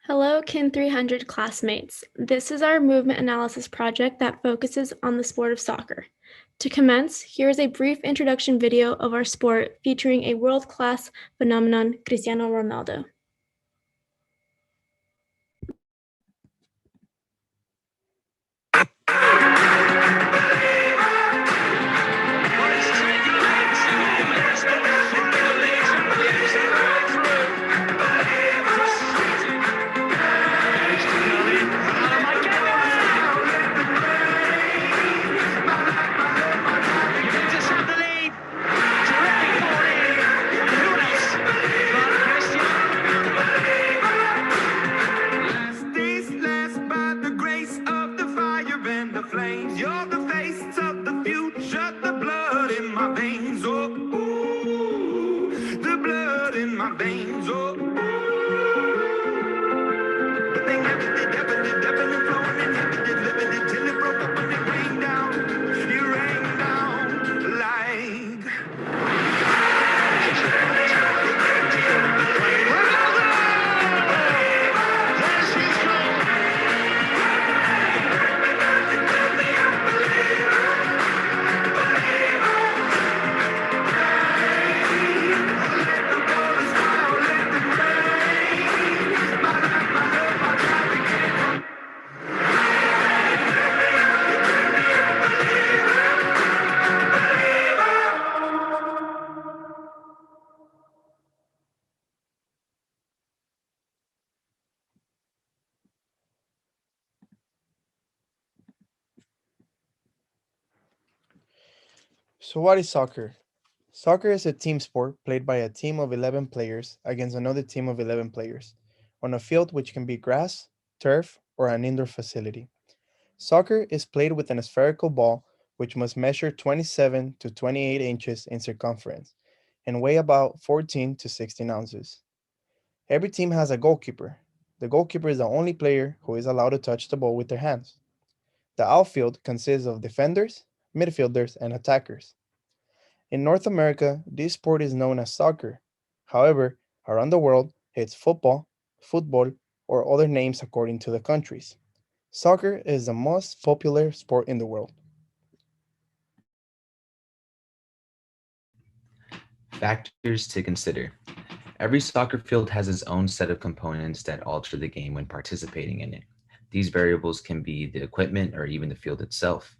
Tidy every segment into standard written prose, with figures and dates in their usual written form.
Hello, Kin 300 classmates. This is our movement analysis project that focuses on the sport of soccer. To commence, here is a brief introduction video of our sport featuring a world-class phenomenon, Cristiano Ronaldo. You're the face of the future, the blood in my veins, oh, ooh, the blood in my veins, oh, ooh. But they never did, ever flowing and never did, live it till it broke up and it rained down like. So, what is soccer? Soccer is a team sport played by a team of 11 players against another team of 11 players on a field which can be grass, turf, or an indoor facility. Soccer is played with an spherical ball which must measure 27 to 28 inches in circumference and weigh about 14 to 16 ounces. Every team has a goalkeeper. The goalkeeper is the only player who is allowed to touch the ball with their hands. The outfield consists of defenders, midfielders, and attackers. In North America, this sport is known as soccer. However, around the world, it's football, football, or other names according to the countries. Soccer is the most popular sport in the world. Factors to consider. Every soccer field has its own set of components that alter the game when participating in it. These variables can be the equipment or even the field itself.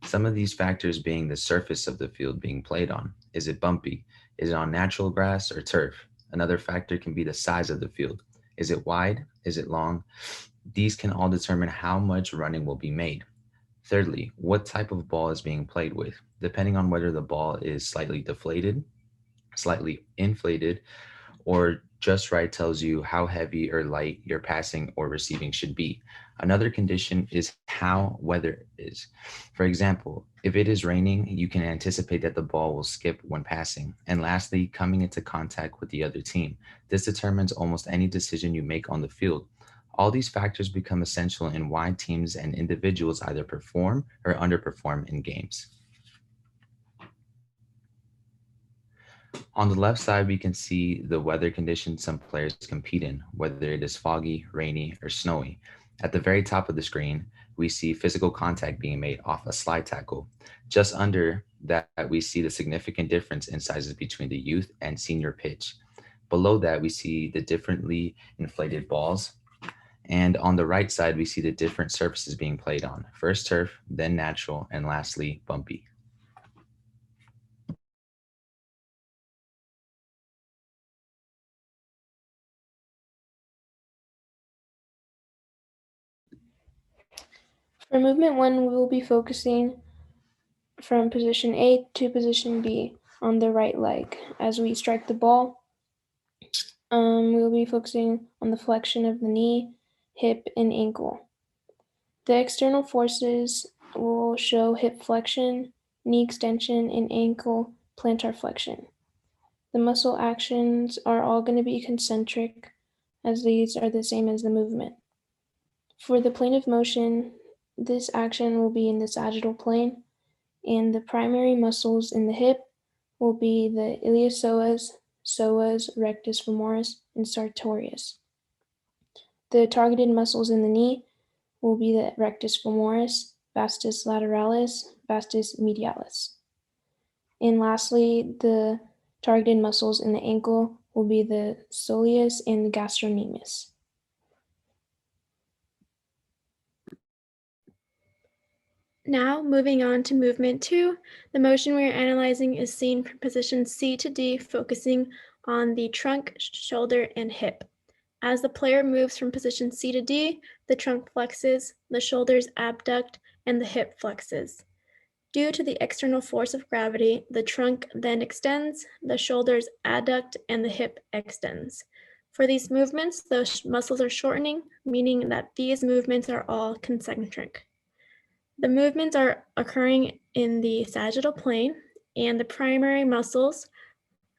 Some of these factors being the surface of the field being played on. Is it bumpy? Is it on natural grass or turf? Another factor can be the size of the field. Is it wide? Is it long? These can all determine how much running will be made. Thirdly, what type of ball is being played with? Depending on whether the ball is slightly deflated, slightly inflated, or just right tells you how heavy or light your passing or receiving should be. Another condition is how weather is. For example, if it is raining, you can anticipate that the ball will skip when passing. And lastly, coming into contact with the other team. This determines almost any decision you make on the field. All these factors become essential in why teams and individuals either perform or underperform in games. On the left side, we can see the weather conditions some players compete in, whether it is foggy, rainy, or snowy. At the very top of the screen, we see physical contact being made off a slide tackle. Just under that, we see the significant difference in sizes between the youth and senior pitch. Below that, we see the differently inflated balls. And on the right side, we see the different surfaces being played on. First turf, then natural, and lastly, bumpy. For movement 1, we will be focusing from position A to position B on the right leg. As we strike the ball, we will be focusing on the flexion of the knee, hip, and ankle. The external forces will show hip flexion, knee extension, and ankle plantar flexion. The muscle actions are all going to be concentric, as these are the same as the movement. For the plane of motion, this action will be in the sagittal plane, and the primary muscles in the hip will be the iliopsoas, psoas, rectus femoris, and sartorius. The targeted muscles in the knee will be the rectus femoris, vastus lateralis, vastus medialis. And lastly, the targeted muscles in the ankle will be the soleus and the gastrocnemius. Now, moving on to movement 2, the motion we are analyzing is seen from position C to D, focusing on the trunk, shoulder, and hip. As the player moves from position C to D, the trunk flexes, the shoulders abduct, and the hip flexes. Due to the external force of gravity, the trunk then extends, the shoulders adduct, and the hip extends. For these movements, the muscles are shortening, meaning that these movements are all concentric. The movements are occurring in the sagittal plane, and the primary muscles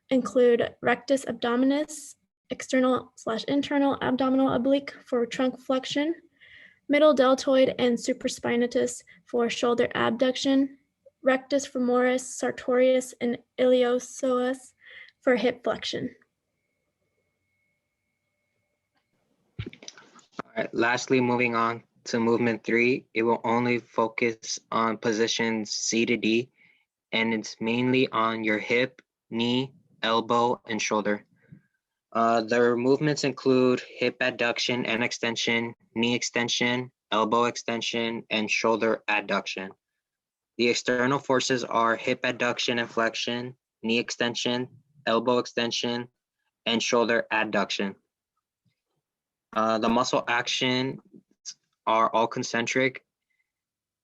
include rectus abdominis, external/internal abdominal oblique for trunk flexion, middle deltoid and supraspinatus for shoulder abduction, rectus femoris, sartorius, and iliopsoas for hip flexion. All right, lastly, moving on to movement 3, it will only focus on positions C to D, and it's mainly on your hip, knee, elbow, and shoulder. Their movements include hip adduction and extension, knee extension, elbow extension, and shoulder adduction. The external forces are hip adduction and flexion, knee extension, elbow extension, and shoulder adduction. The muscle actions are all concentric.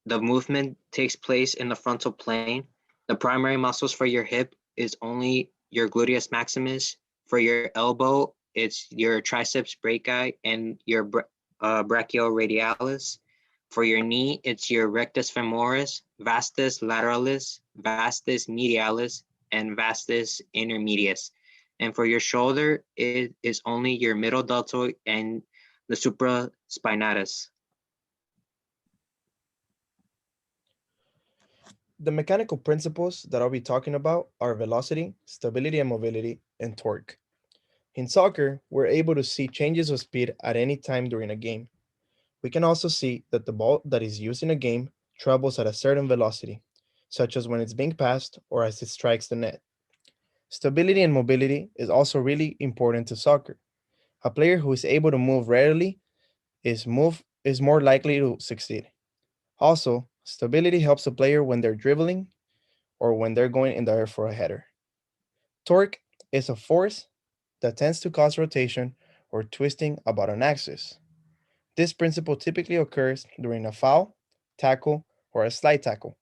The movement takes place in the frontal plane. The primary muscles for your hip is only your gluteus maximus. For your elbow, it's your triceps brachii and your brachioradialis. For your knee, it's your rectus femoris, vastus lateralis, vastus medialis, and vastus intermedius. And for your shoulder, it is only your middle deltoid and the supraspinatus. The mechanical principles that I'll be talking about are velocity, stability and mobility, and torque. In soccer, we're able to see changes of speed at any time during a game. We can also see that the ball that is used in a game travels at a certain velocity, such as when it's being passed or as it strikes the net. Stability and mobility is also really important to soccer. A player who is able to move readily is more likely to succeed. Also, stability helps a player when they're dribbling or when they're going in the air for a header. Torque is a force that tends to cause rotation or twisting about an axis. This principle typically occurs during a foul, tackle, or a slide tackle,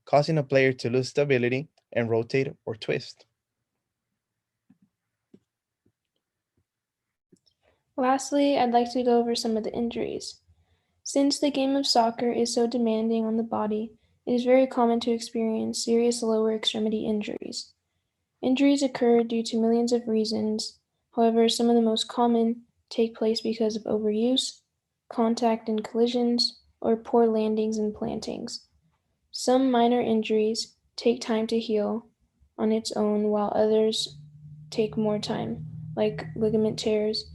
causing a player to lose stability and rotate or twist. Lastly, I'd like to go over some of the injuries. Since the game of soccer is so demanding on the body, it is very common to experience serious lower extremity injuries. Injuries occur due to millions of reasons. However, some of the most common take place because of overuse, contact and collisions, or poor landings and plantings. Some minor injuries take time to heal on its own, while others take more time, like ligament tears,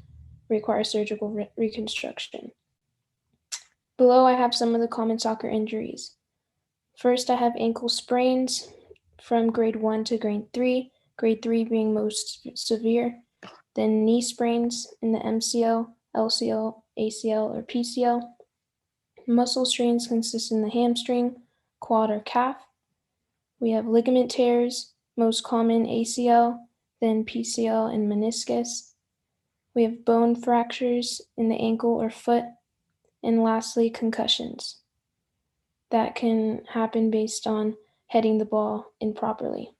require surgical reconstruction. Below, I have some of the common soccer injuries. First, I have ankle sprains from grade 1 to grade 3, grade 3 being most severe. Then knee sprains in the MCL, LCL, ACL, or PCL. Muscle strains consist in the hamstring, quad, or calf. We have ligament tears, most common ACL, then PCL and meniscus. We have bone fractures in the ankle or foot. And lastly, concussions. That can happen based on heading the ball improperly.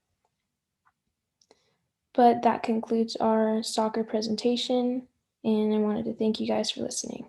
But that concludes our soccer presentation, and I wanted to thank you guys for listening.